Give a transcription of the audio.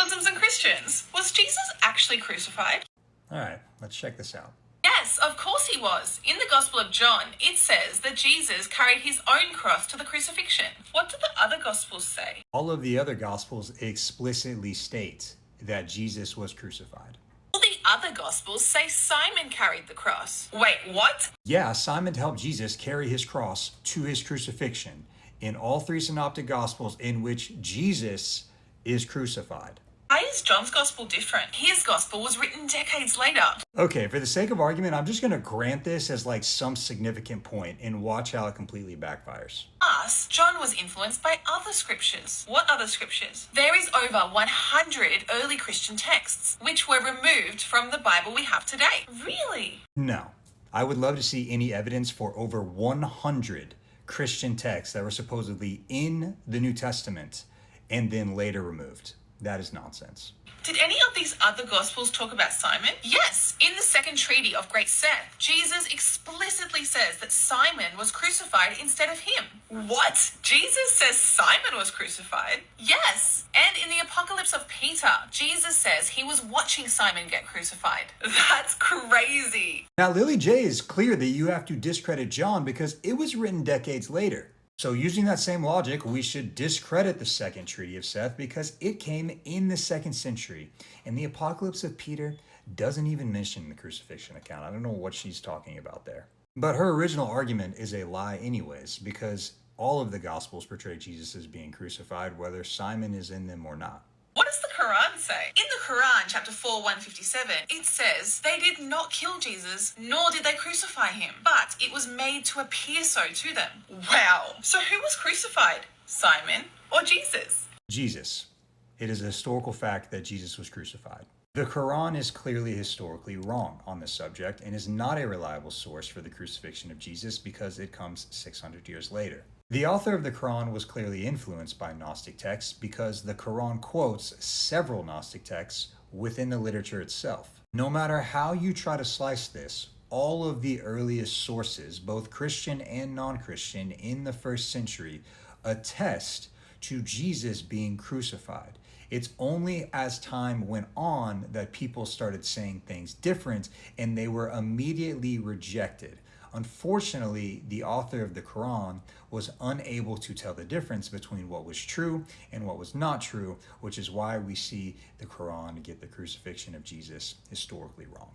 Muslims and Christians, was Jesus actually crucified? All right, let's check this out. Yes, of course he was. In the Gospel of John, it says that Jesus carried his own cross to the crucifixion. What do the other Gospels say? All of the other Gospels explicitly state that Jesus was crucified. All the other Gospels say Simon carried the cross. Wait, what? Yeah, Simon helped Jesus carry his cross to his crucifixion in all three synoptic Gospels in which Jesus is crucified. Why is John's Gospel different? His Gospel was written decades later. Okay, for the sake of argument, I'm just going to grant this as like some significant point and watch how it completely backfires. Plus, John was influenced by other scriptures. What other scriptures? There is over 100 early Christian texts, which were removed from the Bible we have today. Really? No. I would love to see any evidence for over 100 Christian texts that were supposedly in the New Testament and then later removed. That is nonsense. Did any of these other Gospels talk about Simon? Yes, in the second treaty of Great Seth, Jesus explicitly says that Simon was crucified instead of him. What? Jesus says Simon was crucified? Yes. And in the Apocalypse of Peter, Jesus says he was watching Simon get crucified. That's crazy. Now, Lily J is clear that you have to discredit John because it was written decades later. So using that same logic, we should discredit the Second Treaty of Seth because it came in the 2nd century. And the Apocalypse of Peter doesn't even mention the crucifixion account. I don't know what she's talking about there. But her original argument is a lie anyways, because all of the Gospels portray Jesus as being crucified, whether Simon is in them or not. What does the Quran say? In the Quran, chapter 4, 157, it says, they did not kill Jesus, nor did they crucify him, but it was made to appear so to them. Wow. So who was crucified? Simon or Jesus? Jesus. It is a historical fact that Jesus was crucified. The Quran is clearly historically wrong on this subject and is not a reliable source for the crucifixion of Jesus because it comes 600 years later. The author of the Quran was clearly influenced by Gnostic texts because the Quran quotes several Gnostic texts within the literature itself. No matter how you try to slice this, all of the earliest sources, both Christian and non-Christian, in the 1st century attest to Jesus being crucified. It's only as time went on that people started saying things different and they were immediately rejected. Unfortunately, the author of the Quran was unable to tell the difference between what was true and what was not true, which is why we see the Quran get the crucifixion of Jesus historically wrong.